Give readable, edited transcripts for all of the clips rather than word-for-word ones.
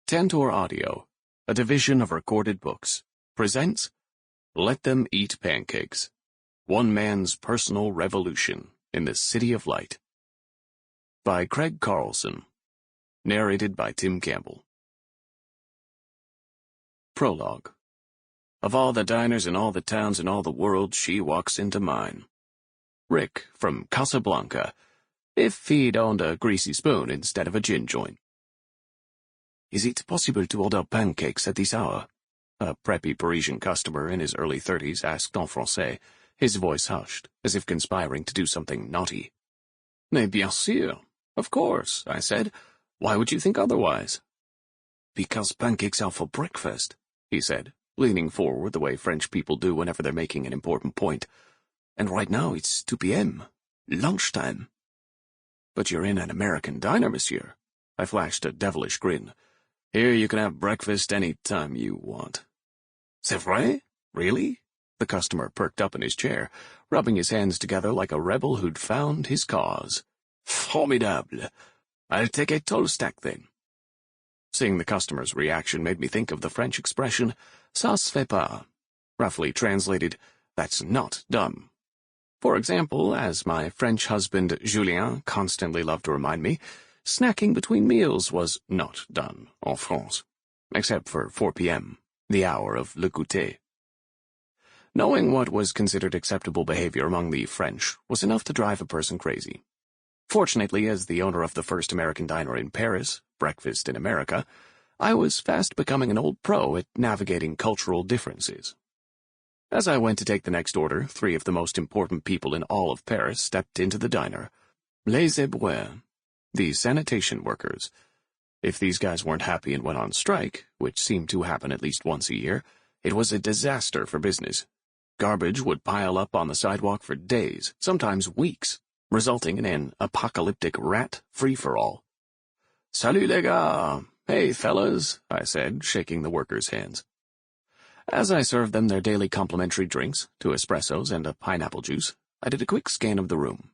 Tantor Audio, a division of Recorded Books, presents Let Them Eat Pancakes, One Man's Personal Revolution in the City of Light, by Craig Carlson, narrated by Tim Campbell. Prologue. Of all the diners in all the towns in all the world, she walks into mine. Rick, from Casablanca, if he'd owned a greasy spoon instead of a gin joint. Is it possible to order pancakes at this hour? A preppy Parisian customer in his early 30s asked en français, his voice hushed, as if conspiring to do something naughty. Mais bien sûr. Of course, I said. Why would you think otherwise? Because pancakes are for breakfast, he said, leaning forward the way French people do whenever they're making an important point. And right now it's 2 p.m. Lunchtime. But you're in an American diner, monsieur. I flashed a devilish grin. Here you can have breakfast any time you want. C'est vrai? Really? The customer perked up in his chair, rubbing his hands together like a rebel who'd found his cause. Formidable. I'll take a tall stack then. Seeing the customer's reaction made me think of the French expression, ça se fait pas. Roughly translated, that's not done. For example, as my French husband Julien constantly loved to remind me, snacking between meals was not done en France, except for 4 p.m., the hour of le goûter. Knowing what was considered acceptable behavior among the French was enough to drive a person crazy. Fortunately, as the owner of the first American diner in Paris, Breakfast in America, I was fast becoming an old pro at navigating cultural differences. As I went to take the next order, 3 of the most important people in all of Paris stepped into the diner. Les éboueurs, the sanitation workers. If these guys weren't happy and went on strike, which seemed to happen at least once a year, it was a disaster for business. Garbage would pile up on the sidewalk for days, sometimes weeks, resulting in an apocalyptic rat free-for-all. Salut les gars! Hey fellas, I said, shaking the workers' hands. As I served them their daily complimentary drinks, 2 espressos and a pineapple juice, I did a quick scan of the room.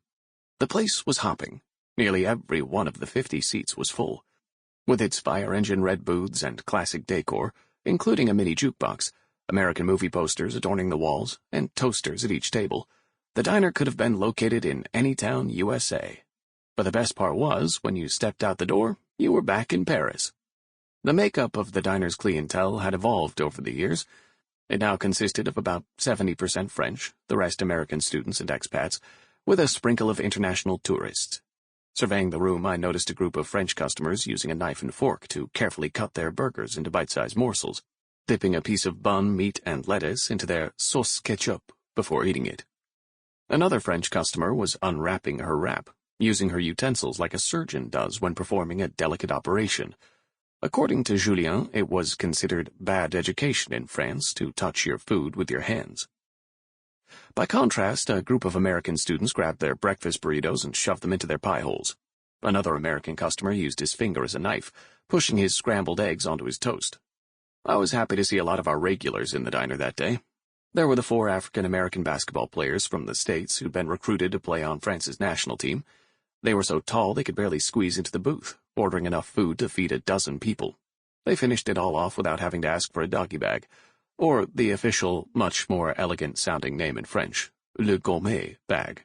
The place was hopping. Nearly every one of the 50 seats was full. With its fire engine red booths and classic decor, including a mini jukebox, American movie posters adorning the walls, and toasters at each table, the diner could have been located in any town, USA. But the best part was, when you stepped out the door, you were back in Paris. The makeup of the diner's clientele had evolved over the years. It now consisted of about 70% French, the rest American students and expats, with a sprinkle of international tourists. Surveying the room, I noticed a group of French customers using a knife and fork to carefully cut their burgers into bite-sized morsels, dipping a piece of bun, meat, and lettuce into their sauce ketchup before eating it. Another French customer was unwrapping her wrap, using her utensils like a surgeon does when performing a delicate operation. According to Julien, it was considered bad education in France to touch your food with your hands. By contrast, a group of American students grabbed their breakfast burritos and shoved them into their pie holes. Another American customer used his finger as a knife, pushing his scrambled eggs onto his toast. I was happy to see a lot of our regulars in the diner that day. There were the 4 African-American basketball players from the States who'd been recruited to play on France's national team. They were so tall they could barely squeeze into the booth, ordering enough food to feed a dozen people. They finished it all off without having to ask for a doggy bag, or the official, much more elegant-sounding name in French, le gourmet bag.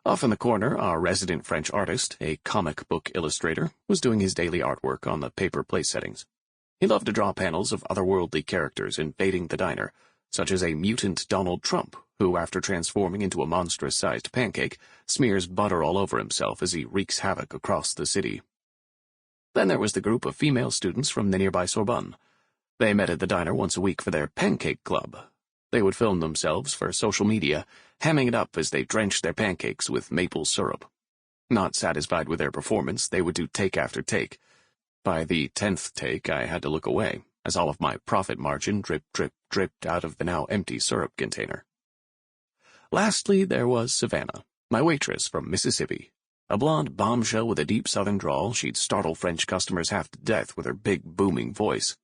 Off in the corner, our resident French artist, a comic book illustrator, was doing his daily artwork on the paper place settings. He loved to draw panels of otherworldly characters invading the diner, such as a mutant Donald Trump, who, after transforming into a monstrous-sized pancake, smears butter all over himself as he wreaks havoc across the city. Then there was the group of female students from the nearby Sorbonne. They met at the diner once a week for their pancake club. They would film themselves for social media, hamming it up as they drenched their pancakes with maple syrup. Not satisfied with their performance, they would do take after take. By the 10th take, I had to look away, as all of my profit margin dripped out of the now empty syrup container. Lastly, there was Savannah, my waitress from Mississippi. A blonde bombshell with a deep southern drawl, she'd startle French customers half to death with her big, booming voice.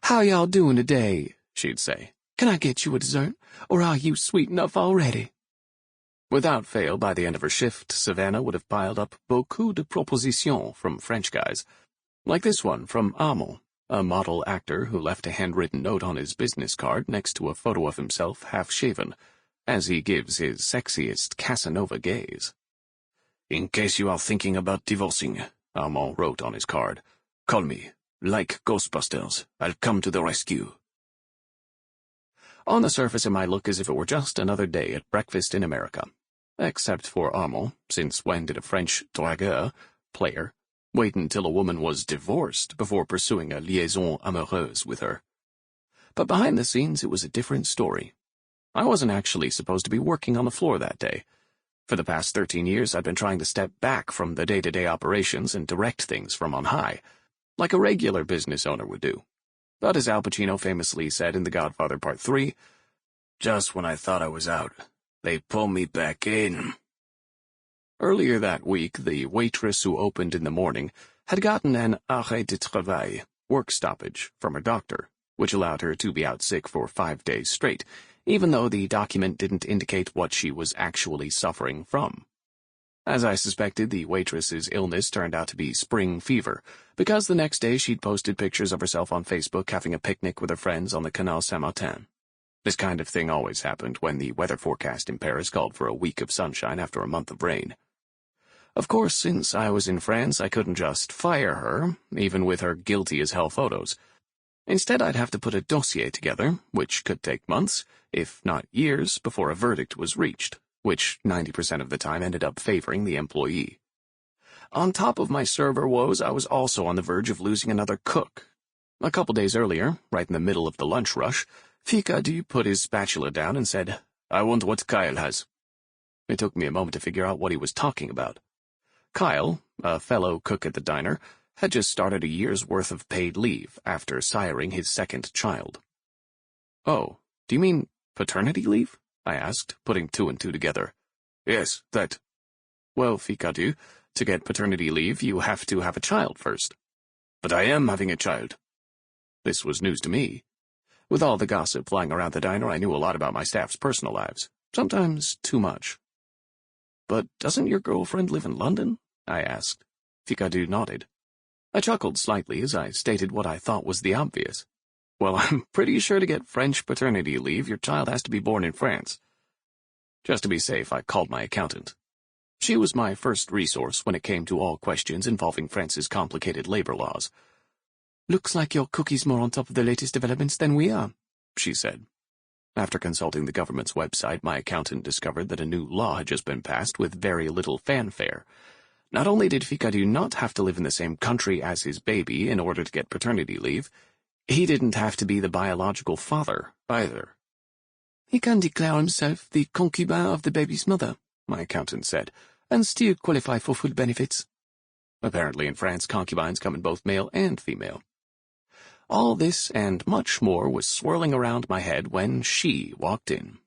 "How y'all doing today?" she'd say. "Can I get you a dessert, or are you sweet enough already?" Without fail, by the end of her shift, Savannah would have piled up beaucoup de propositions from French guys. Like this one from Amel, a model actor who left a handwritten note on his business card next to a photo of himself half-shaven, as he gives his sexiest Casanova gaze. "In case you are thinking about divorcing," Amel wrote on his card, "call me. Like Ghostbusters, I'll come to the rescue." On the surface it might look as if it were just another day at breakfast in America. Except for Amel, since when did a French dragueur, player, wait until a woman was divorced before pursuing a liaison amoureuse with her? But behind the scenes it was a different story. I wasn't actually supposed to be working on the floor that day. For the past 13 years I'd been trying to step back from the day-to-day operations and direct things from on high, like a regular business owner would do. But as Al Pacino famously said in The Godfather Part 3, "Just when I thought I was out, they pull me back in." Earlier that week, the waitress who opened in the morning had gotten an arrêt de travail, work stoppage, from her doctor, which allowed her to be out sick for 5 days straight, even though the document didn't indicate what she was actually suffering from. As I suspected, the waitress's illness turned out to be spring fever, because the next day she'd posted pictures of herself on Facebook having a picnic with her friends on the Canal Saint-Martin. This kind of thing always happened when the weather forecast in Paris called for a week of sunshine after a month of rain. Of course, since I was in France, I couldn't just fire her, even with her guilty-as-hell photos. Instead, I'd have to put a dossier together, which could take months, if not years, before a verdict was reached, which 90% of the time ended up favoring the employee. On top of my server woes, I was also on the verge of losing another cook. A couple days earlier, right in the middle of the lunch rush, Ficadu put his spatula down and said, "I want what Kyle has." It took me a moment to figure out what he was talking about. Kyle, a fellow cook at the diner, had just started a year's worth of paid leave after siring his second child. "Oh, do you mean paternity leave?" I asked, putting two and two together. "Yes, that." "Well, Ficadu, to get paternity leave, you have to have a child first." "But I am having a child." This was news to me. With all the gossip flying around the diner, I knew a lot about my staff's personal lives, sometimes too much. "But doesn't your girlfriend live in London?" I asked. Ficadu nodded. I chuckled slightly as I stated what I thought was the obvious. "Well, I'm pretty sure to get French paternity leave, your child has to be born in France." Just to be safe, I called my accountant. She was my first resource when it came to all questions involving France's complicated labor laws. "Looks like your cookie's more on top of the latest developments than we are," she said. After consulting the government's website, my accountant discovered that a new law had just been passed with very little fanfare. Not only did Ficadu not have to live in the same country as his baby in order to get paternity leave, he didn't have to be the biological father, either. "He can declare himself the concubine of the baby's mother," my accountant said, "and still qualify for full benefits." Apparently in France, concubines come in both male and female. All this and much more was swirling around my head when she walked in.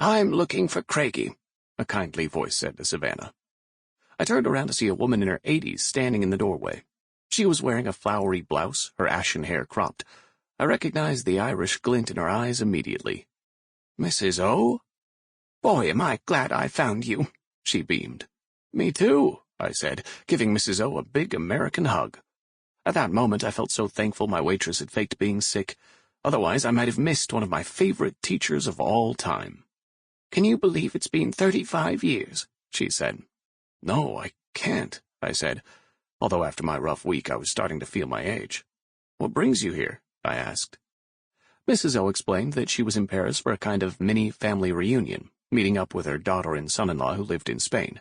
"I'm looking for Craigie," a kindly voice said to Savannah. I turned around to see a woman in her 80s standing in the doorway. She was wearing a flowery blouse, her ashen hair cropped. I recognized the Irish glint in her eyes immediately. "Mrs. O?" "Boy, am I glad I found you," she beamed. "Me too," I said, giving Mrs. O a big American hug. At that moment I felt so thankful my waitress had faked being sick. Otherwise I might have missed one of my favorite teachers of all time. "Can you believe it's been 35 years?" she said. "No, I can't," I said, although after my rough week I was starting to feel my age. "What brings you here?" I asked. Mrs. O explained that she was in Paris for a kind of mini-family reunion, meeting up with her daughter and son-in-law who lived in Spain.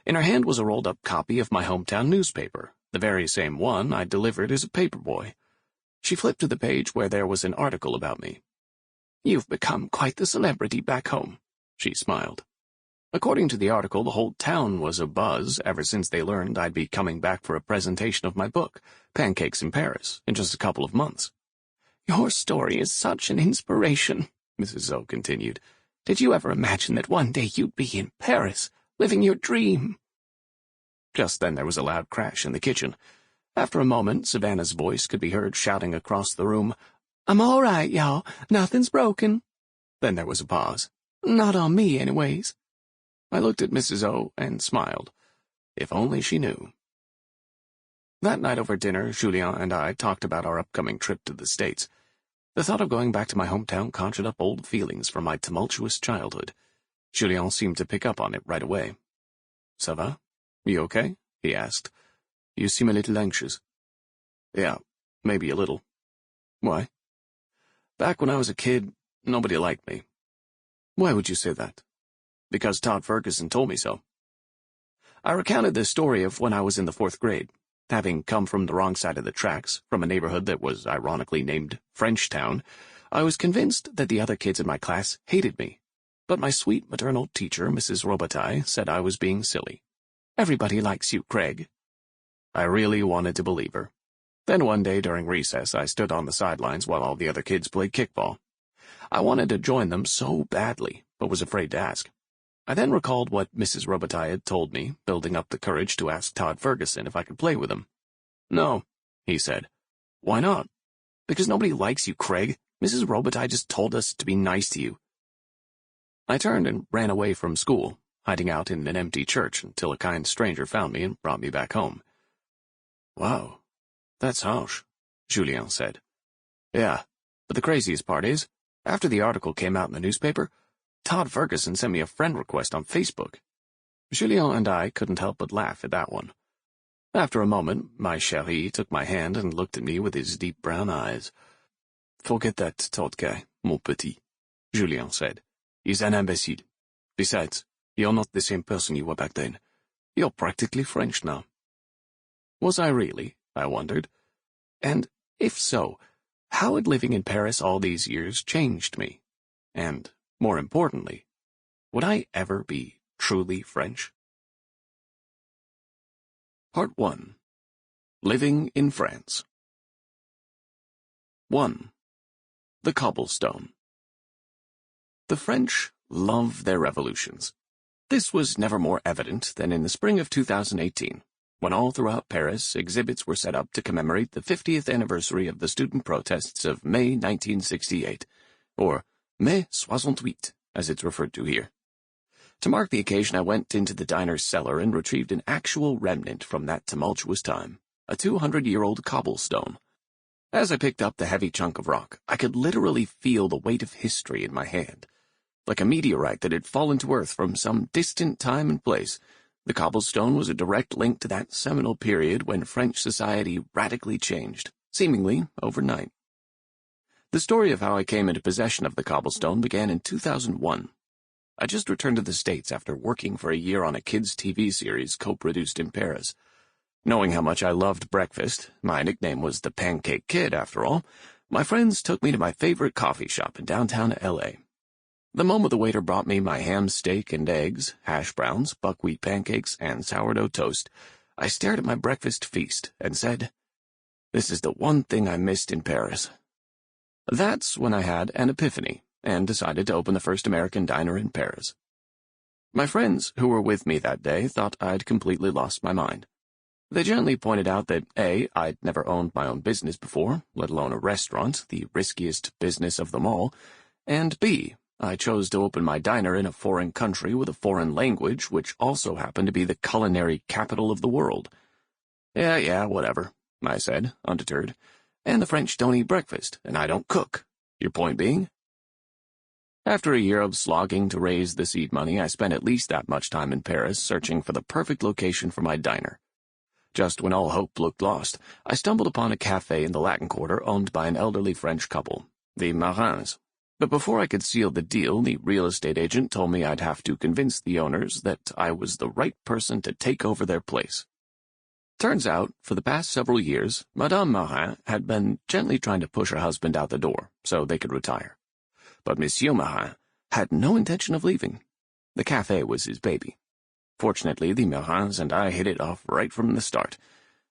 In her hand was a rolled-up copy of my hometown newspaper, the very same one I delivered as a paperboy. She flipped to the page where there was an article about me. "You've become quite the celebrity back home," she smiled. According to the article, the whole town was abuzz ever since they learned I'd be coming back for a presentation of my book, Pancakes in Paris, in just a couple of months. "Your story is such an inspiration," Mrs. O continued. "Did you ever imagine that one day you'd be in Paris, living your dream?" Just then there was a loud crash in the kitchen. After a moment, Savannah's voice could be heard shouting across the room, "I'm all right, y'all. Nothing's broken." Then there was a pause. "Not on me, anyways." I looked at Mrs. O and smiled. If only she knew. That night over dinner, Julien and I talked about our upcoming trip to the States. The thought of going back to my hometown conjured up old feelings from my tumultuous childhood. Julien seemed to pick up on it right away. "Ça va? You okay?" he asked. "You seem a little anxious." "Yeah, maybe a little." "Why?" "Back when I was a kid, nobody liked me." "Why would you say that?" "Because Todd Ferguson told me so." I recounted the story of when I was in the 4th grade. Having come from the wrong side of the tracks, from a neighborhood that was ironically named Frenchtown, I was convinced that the other kids in my class hated me. But my sweet maternal teacher, Mrs. Robitaille, said I was being silly. "Everybody likes you, Craig." I really wanted to believe her. Then one day during recess, I stood on the sidelines while all the other kids played kickball. I wanted to join them so badly, but was afraid to ask. I then recalled what Mrs. Robitaille had told me, building up the courage to ask Todd Ferguson if I could play with him. "No," he said. "Why not?" "Because nobody likes you, Craig. Mrs. Robitaille just told us to be nice to you." I turned and ran away from school, hiding out in an empty church until a kind stranger found me and brought me back home. "Wow, that's harsh," Julien said. "Yeah, but the craziest part is, after the article came out in the newspaper, Todd Ferguson sent me a friend request on Facebook." Julien and I couldn't help but laugh at that one. After a moment, my cheri took my hand and looked at me with his deep brown eyes. "Forget that Todd guy, mon petit," Julien said. "He's an imbecile. Besides, you're not the same person you were back then. You're practically French now." Was I really? I wondered. And if so, how had living in Paris all these years changed me? And, more importantly, would I ever be truly French? Part 1. Living in France. 1. The cobblestone. The French love their revolutions. This was never more evident than in the spring of 2018, when all throughout Paris exhibits were set up to commemorate the 50th anniversary of the student protests of May 1968, or Mai 68, as it's referred to here. To mark the occasion, I went into the diner's cellar and retrieved an actual remnant from that tumultuous time, a 200-year-old cobblestone. As I picked up the heavy chunk of rock, I could literally feel the weight of history in my hand. Like a meteorite that had fallen to earth from some distant time and place, the cobblestone was a direct link to that seminal period when French society radically changed, seemingly overnight. The story of how I came into possession of the cobblestone began in 2001. I just returned to the States after working for a year on a kids' TV series co-produced in Paris. Knowing how much I loved breakfast, my nickname was the Pancake Kid after all, my friends took me to my favorite coffee shop in downtown L.A. The moment the waiter brought me my ham steak and eggs, hash browns, buckwheat pancakes, and sourdough toast, I stared at my breakfast feast and said, "This is the one thing I missed in Paris." That's when I had an epiphany and decided to open the first American diner in Paris. My friends who were with me that day thought I'd completely lost my mind. They gently pointed out that A, I'd never owned my own business before, let alone a restaurant, the riskiest business of them all, and B, I chose to open my diner in a foreign country with a foreign language, which also happened to be the culinary capital of the world. Yeah, whatever, I said, undeterred. And the French don't eat breakfast, and I don't cook. Your point being? After a year of slogging to raise the seed money, I spent at least that much time in Paris searching for the perfect location for my diner. Just when all hope looked lost, I stumbled upon a cafe in the Latin Quarter owned by an elderly French couple, the Marins. But before I could seal the deal, the real estate agent told me I'd have to convince the owners that I was the right person to take over their place. Turns out, for the past several years, Madame Marin had been gently trying to push her husband out the door so they could retire. But Monsieur Marin had no intention of leaving. The cafe was his baby. Fortunately, the Marins and I hit it off right from the start.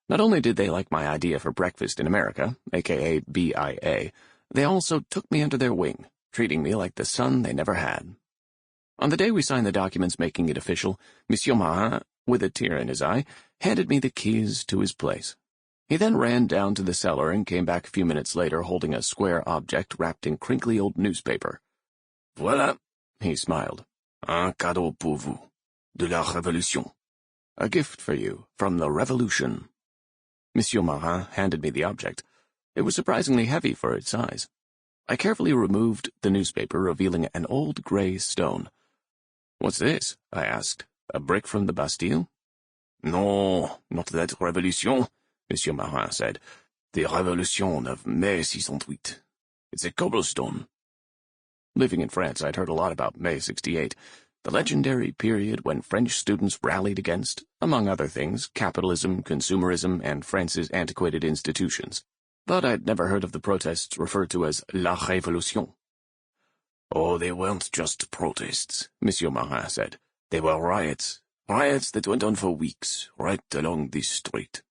Not only did they like my idea for breakfast in America, aka BIA, they also took me under their wing, treating me like the son they never had. On the day we signed the documents making it official, Monsieur Marin, with a tear in his eye, handed me the keys to his place. He then ran down to the cellar and came back a few minutes later holding a square object wrapped in crinkly old newspaper. "Voilà," he smiled. "Un cadeau pour vous, de la Révolution. A gift for you from the Revolution." Monsieur Marin handed me the object. It was surprisingly heavy for its size. I carefully removed the newspaper, revealing an old gray stone. "What's this?" I asked. "A brick from the Bastille?" "No, not that revolution," Monsieur Marin said. "The revolution of Mai 68. It's a cobblestone." Living in France, I'd heard a lot about May 68, the legendary period when French students rallied against, among other things, capitalism, consumerism, and France's antiquated institutions. But I'd never heard of the protests referred to as La Révolution. "Oh, they weren't just protests," Monsieur Marin said. "They were riots. Riots that went on for weeks, right along this street."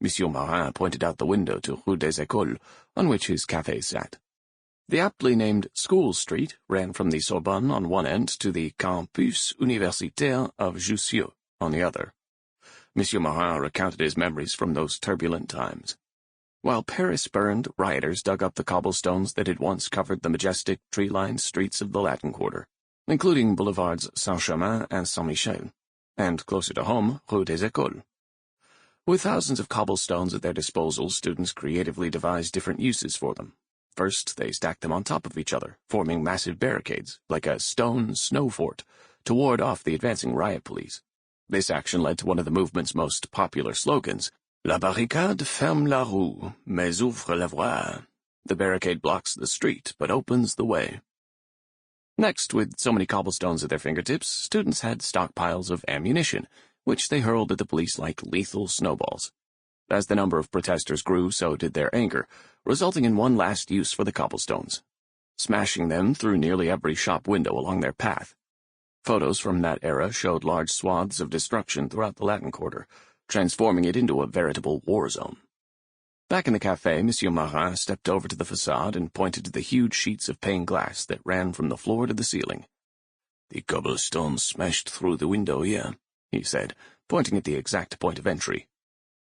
Monsieur Marin pointed out the window to Rue des Écoles, on which his café sat. The aptly named School Street ran from the Sorbonne on one end to the Campus Universitaire of Jussieu on the other. Monsieur Marin recounted his memories from those turbulent times. While Paris burned, rioters dug up the cobblestones that had once covered the majestic, tree-lined streets of the Latin Quarter, including boulevards Saint-Germain and Saint-Michel, and closer to home, Rue des Écoles. With thousands of cobblestones at their disposal, students creatively devised different uses for them. First, they stacked them on top of each other, forming massive barricades, like a stone snow fort, to ward off the advancing riot police. This action led to one of the movement's most popular slogans, "La barricade ferme la rue, mais ouvre la voie." The barricade blocks the street, but opens the way. Next, with so many cobblestones at their fingertips, students had stockpiles of ammunition, which they hurled at the police like lethal snowballs. As the number of protesters grew, so did their anger, resulting in one last use for the cobblestones, smashing them through nearly every shop window along their path. Photos from that era showed large swaths of destruction throughout the Latin Quarter, transforming it into a veritable war zone. Back in the café, Monsieur Marin stepped over to the facade and pointed to the huge sheets of pane glass that ran from the floor to the ceiling. "The cobblestones smashed through the window here," he said, pointing at the exact point of entry.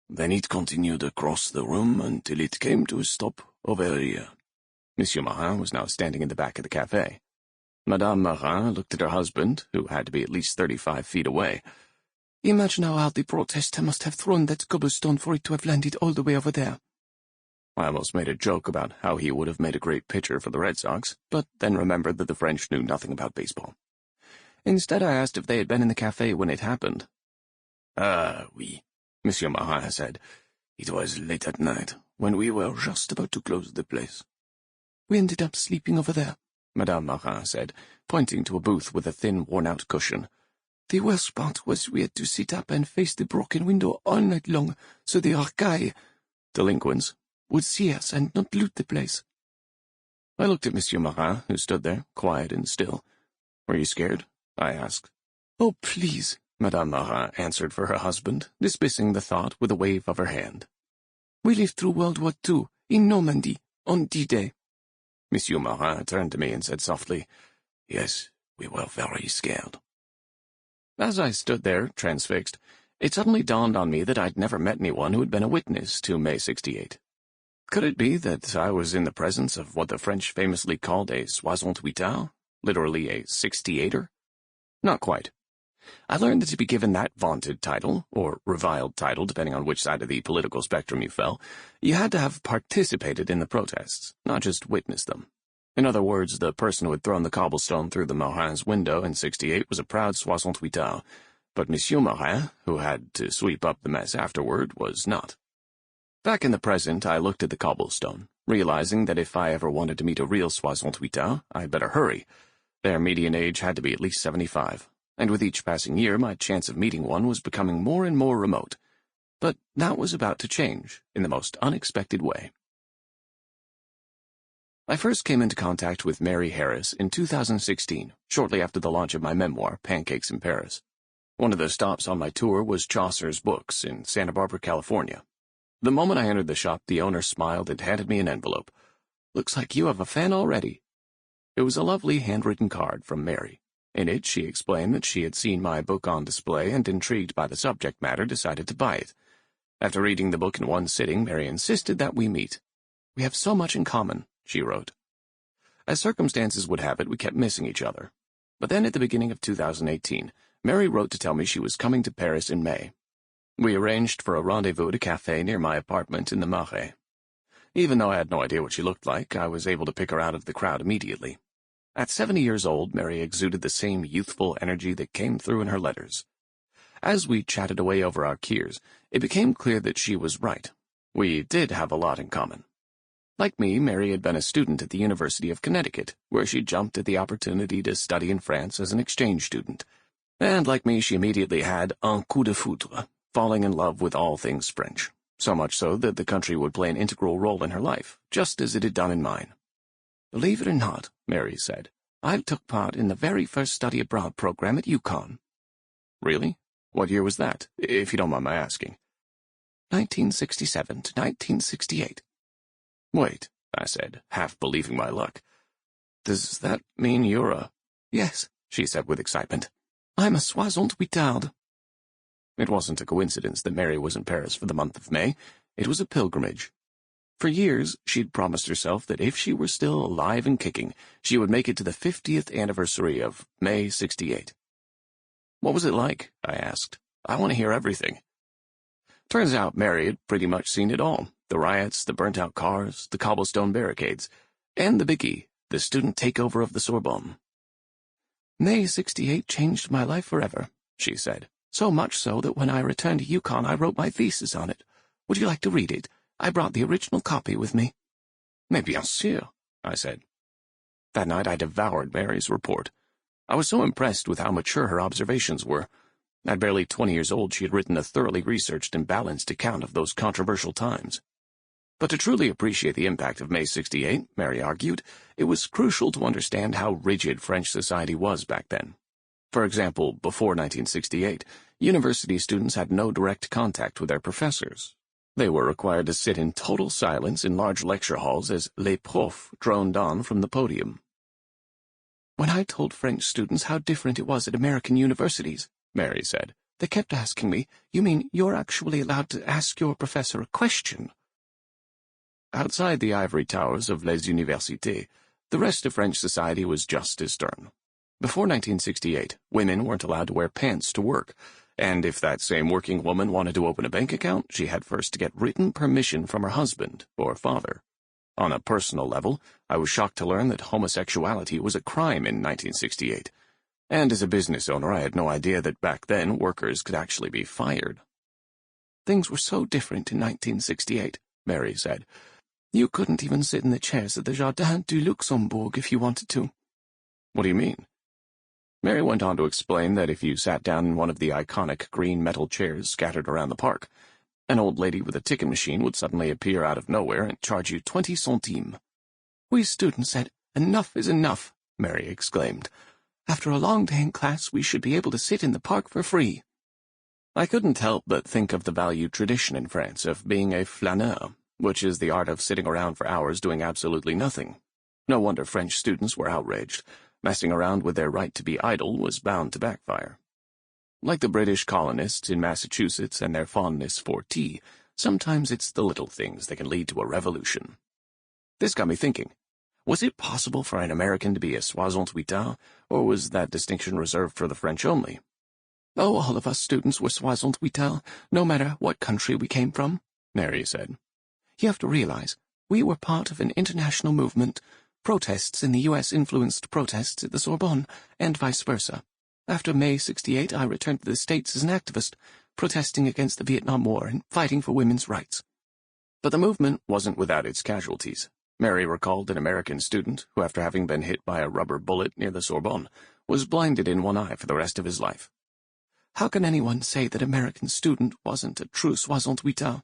"Then it continued across the room until it came to a stop over here." Monsieur Marin was now standing in the back of the café. Madame Marin looked at her husband, who had to be at least 35 feet away. "Imagine how hard the protester must have thrown that cobblestone for it to have landed all the way over there." I almost made a joke about how he would have made a great pitcher for the Red Sox, but then remembered that the French knew nothing about baseball. Instead, I asked if they had been in the café when it happened. "Ah, oui," Monsieur Marin said. "It was late at night, when we were just about to close the place." "We ended up sleeping over there," Madame Marin said, pointing to a booth with a thin, worn-out cushion. "The worst part was we had to sit up and face the broken window all night long, so the arcailles, delinquents, would see us and not loot the place." I looked at Monsieur Marin, who stood there, quiet and still. "Were you scared?" I asked. "Oh, please," Madame Marin answered for her husband, dismissing the thought with a wave of her hand. "We lived through World War II, in Normandy, on D-Day." Monsieur Marin turned to me and said softly, "Yes, we were very scared." As I stood there, transfixed, it suddenly dawned on me that I'd never met anyone who had been a witness to May 68. Could it be that I was in the presence of what the French famously called a 68ard, literally a 68er? Not quite. I learned that to be given that vaunted title, or reviled title depending on which side of the political spectrum you fell, you had to have participated in the protests, not just witnessed them. In other words, the person who had thrown the cobblestone through the Marins' window in 68 was a proud 68ard, but Monsieur Marin, who had to sweep up the mess afterward, was not. Back in the present, I looked at the cobblestone, realizing that if I ever wanted to meet a real 68ard, I'd better hurry. Their median age had to be at least 75, and with each passing year my chance of meeting one was becoming more and more remote. But that was about to change, in the most unexpected way. I first came into contact with Mary Harris in 2016, shortly after the launch of my memoir, Pancakes in Paris. One of the stops on my tour was Chaucer's Books in Santa Barbara, California. The moment I entered the shop, the owner smiled and handed me an envelope. "Looks like you have a fan already." It was a lovely handwritten card from Mary. In it, she explained that she had seen my book on display and, intrigued by the subject matter, decided to buy it. After reading the book in one sitting, Mary insisted that we meet. "We have so much in common," she wrote. As circumstances would have it, we kept missing each other. But then at the beginning of 2018, Mary wrote to tell me she was coming to Paris in May. We arranged for a rendezvous at a cafe near my apartment in the Marais. Even though I had no idea what she looked like, I was able to pick her out of the crowd immediately. At 70 years old, Mary exuded the same youthful energy that came through in her letters. As we chatted away over our kheers, it became clear that she was right. We did have a lot in common. Like me, Mary had been a student at the University of Connecticut, where she jumped at the opportunity to study in France as an exchange student. And like me, she immediately had un coup de foudre, falling in love with all things French, so much so that the country would play an integral role in her life, just as it had done in mine. "Believe it or not," Mary said, "I took part in the very first study abroad program at UConn." "Really? What year was that, if you don't mind my asking?" 1967 to 1968. "Wait," I said, half believing my luck. "Does that mean you're a—" "Yes," she said with excitement. "I'm a soixante-huitard." It wasn't a coincidence that Mary was in Paris for the month of May. It was a pilgrimage. For years, she'd promised herself that if she were still alive and kicking, she would make it to the 50th anniversary of May 68. "What was it like?" I asked. "I want to hear everything." Turns out Mary had pretty much seen it all. The riots, the burnt-out cars, the cobblestone barricades, and the biggie, the student takeover of the Sorbonne. "May 68 changed my life forever," she said. "So much so that when I returned to UConn I wrote my thesis on it. Would you like to read it? I brought the original copy with me." "Mais bien sûr," I said. That night I devoured Mary's report. I was so impressed with how mature her observations were. At barely 20 years old, she had written a thoroughly researched and balanced account of those controversial times. But to truly appreciate the impact of May 68, Mary argued, it was crucial to understand how rigid French society was back then. For example, before 1968, university students had no direct contact with their professors. They were required to sit in total silence in large lecture halls as les profs droned on from the podium. "When I told French students how different it was at American universities," Mary said, "they kept asking me, 'You mean you're actually allowed to ask your professor a question?'" Outside the ivory towers of les universités, the rest of French society was just as stern. Before 1968, women weren't allowed to wear pants to work, and if that same working woman wanted to open a bank account, she had first to get written permission from her husband or father. On a personal level, I was shocked to learn that homosexuality was a crime in 1968, and as a business owner I had no idea that back then workers could actually be fired. "Things were so different in 1968, Mary said. "You couldn't even sit in the chairs at the Jardin du Luxembourg if you wanted to." "What do you mean?" Mary went on to explain that if you sat down in one of the iconic green metal chairs scattered around the park, an old lady with a ticket machine would suddenly appear out of nowhere and charge you 20 centimes. "We students said, 'Enough is enough,'" Mary exclaimed. "After a long day in class, we should be able to sit in the park for free." I couldn't help but think of the valued tradition in France of being a flâneur, which is the art of sitting around for hours doing absolutely nothing. No wonder French students were outraged. Messing around with their right to be idle was bound to backfire. Like the British colonists in Massachusetts and their fondness for tea, sometimes it's the little things that can lead to a revolution. This got me thinking. Was it possible for an American to be a soixante-huitard, or was that distinction reserved for the French only? "Oh, all of us students were soixante-huitard, no matter what country we came from," Mary said. "You have to realize, we were part of an international movement. Protests in the U.S. influenced protests at the Sorbonne, and vice versa. After May 68, I returned to the States as an activist, protesting against the Vietnam War and fighting for women's rights." But the movement wasn't without its casualties. Mary recalled an American student who, after having been hit by a rubber bullet near the Sorbonne, was blinded in one eye for the rest of his life. "How can anyone say that American student wasn't a true soixante-huitard?"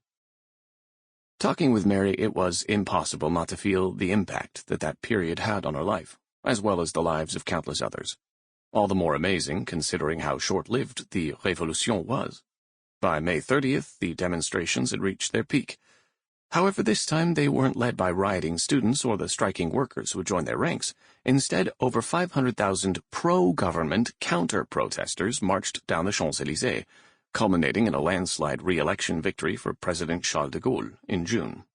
Talking with Mary, it was impossible not to feel the impact that that period had on her life, as well as the lives of countless others. All the more amazing considering how short-lived the Révolution was. By May 30th, the demonstrations had reached their peak. However, this time they weren't led by rioting students or the striking workers who joined their ranks. Instead, over 500,000 pro-government counter-protesters marched down the Champs-Élysées, culminating in a landslide re-election victory for President Charles de Gaulle in June.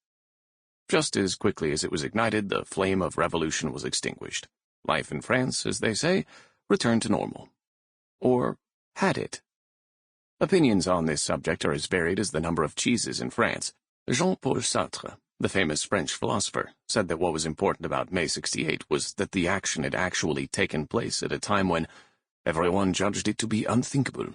Just as quickly as it was ignited, the flame of revolution was extinguished. Life in France, as they say, returned to normal. Or had it? Opinions on this subject are as varied as the number of cheeses in France. Jean-Paul Sartre, the famous French philosopher, said that what was important about May 68 was that the action had actually taken place at a time when everyone judged it to be unthinkable.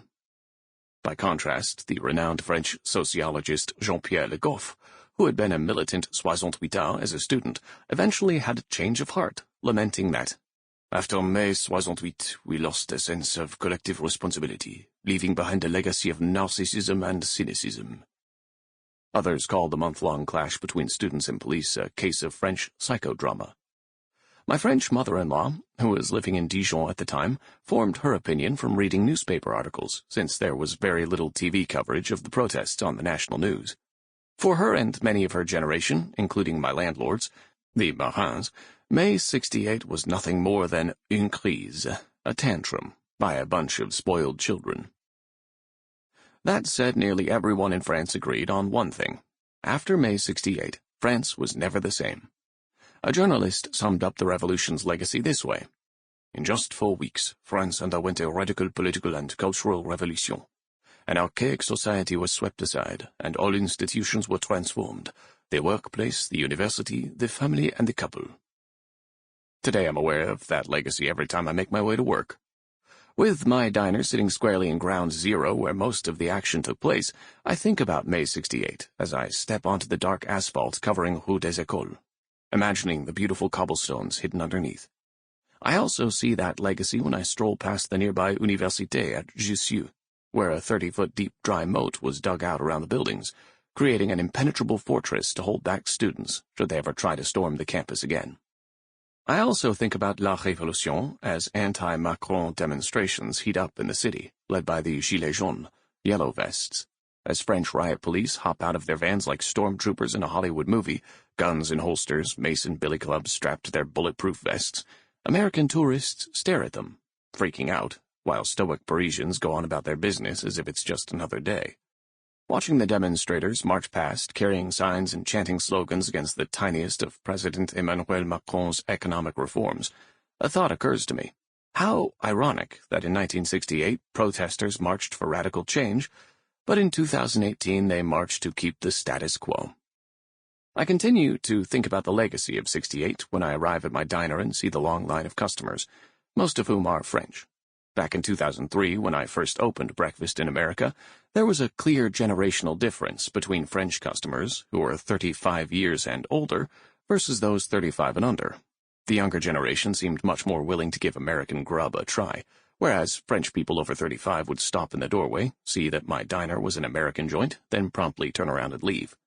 By contrast, the renowned French sociologist Jean-Pierre Le Goff, who had been a militant soixante-huitard as a student, eventually had a change of heart, lamenting that, "After May 68, we lost a sense of collective responsibility, leaving behind a legacy of narcissism and cynicism." Others called the month-long clash between students and police a case of French psychodrama. My French mother-in-law, who was living in Dijon at the time, formed her opinion from reading newspaper articles, since there was very little TV coverage of the protests on the national news. For her and many of her generation, including my landlords, the Marins, May 68 was nothing more than une crise, a tantrum, by a bunch of spoiled children. That said, nearly everyone in France agreed on one thing. After May 68, France was never the same. A journalist summed up the revolution's legacy this way. "In just 4 weeks, France underwent a radical political and cultural revolution. An archaic society was swept aside, and all institutions were transformed: the workplace, the university, the family, and the couple." Today I'm aware of that legacy every time I make my way to work. With my diner sitting squarely in ground zero where most of the action took place, I think about May 68 as I step onto the dark asphalt covering Rue des Écoles, imagining the beautiful cobblestones hidden underneath. I also see that legacy when I stroll past the nearby Université at Jussieu, where a 30-foot deep dry moat was dug out around the buildings, creating an impenetrable fortress to hold back students should they ever try to storm the campus again. I also think about La Révolution as anti-Macron demonstrations heat up in the city, led by the Gilets jaunes, yellow vests, as French riot police hop out of their vans like stormtroopers in a Hollywood movie, guns in holsters, Mason billy clubs strapped to their bulletproof vests. American tourists stare at them, freaking out, while stoic Parisians go on about their business as if it's just another day. Watching the demonstrators march past, carrying signs and chanting slogans against the tiniest of President Emmanuel Macron's economic reforms, a thought occurs to me. How ironic that in 1968 protesters marched for radical change, but in 2018 they marched to keep the status quo. I continue to think about the legacy of 68 when I arrive at my diner and see the long line of customers, most of whom are French. Back in 2003, when I first opened Breakfast in America, there was a clear generational difference between French customers, who were 35 years and older, versus those 35 and under. The younger generation seemed much more willing to give American grub a try, whereas French people over 35 would stop in the doorway, see that my diner was an American joint, then promptly turn around and leave.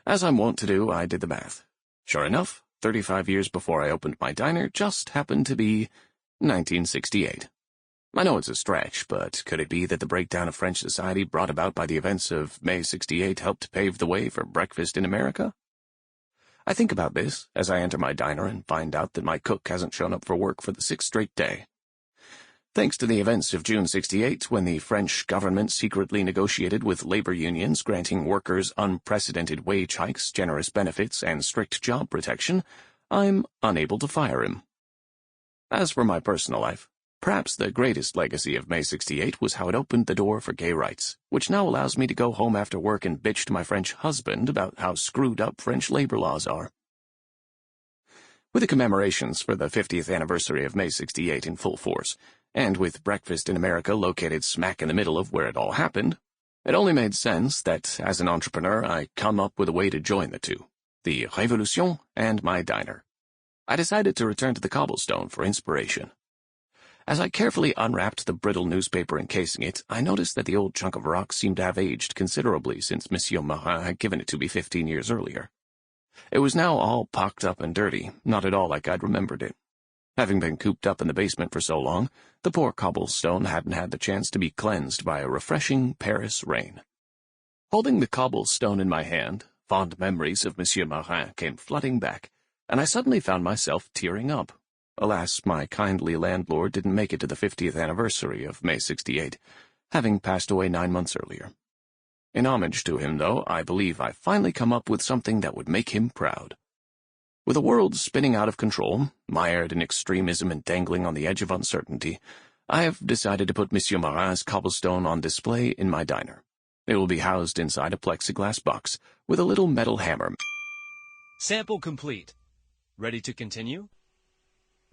As I'm wont to do, I did the math. Sure enough, 35 years before I opened my diner just happened to be 1968. I know it's a stretch, but could it be that the breakdown of French society brought about by the events of May 68 helped pave the way for Breakfast in America? I think about this as I enter my diner and find out that my cook hasn't shown up for work for the 6th straight day. Thanks to the events of June 68, when the French government secretly negotiated with labor unions granting workers unprecedented wage hikes, generous benefits, and strict job protection, I'm unable to fire him. As for my personal life, perhaps the greatest legacy of May 68 was how it opened the door for gay rights, which now allows me to go home after work and bitch to my French husband about how screwed up French labor laws are. With the commemorations for the 50th anniversary of May 68 in full force, and with Breakfast in America located smack in the middle of where it all happened, it only made sense that, as an entrepreneur, I come up with a way to join the two, the Révolution and my diner. I decided to return to the cobblestone for inspiration. As I carefully unwrapped the brittle newspaper encasing it, I noticed that the old chunk of rock seemed to have aged considerably since Monsieur Marin had given it to me 15 years earlier. It was now all pocked up and dirty, not at all like I'd remembered it. Having been cooped up in the basement for so long, the poor cobblestone hadn't had the chance to be cleansed by a refreshing Paris rain. Holding the cobblestone in my hand, fond memories of Monsieur Marin came flooding back, and I suddenly found myself tearing up. Alas, my kindly landlord didn't make it to the 50th anniversary of May 68, having passed away 9 months earlier. In homage to him, though, I believe I've finally come up with something that would make him proud. With a world spinning out of control, mired in extremism and dangling on the edge of uncertainty, I have decided to put Monsieur Marin's cobblestone on display in my diner. It will be housed inside a plexiglass box with a little metal hammer. Sample complete. Ready to continue?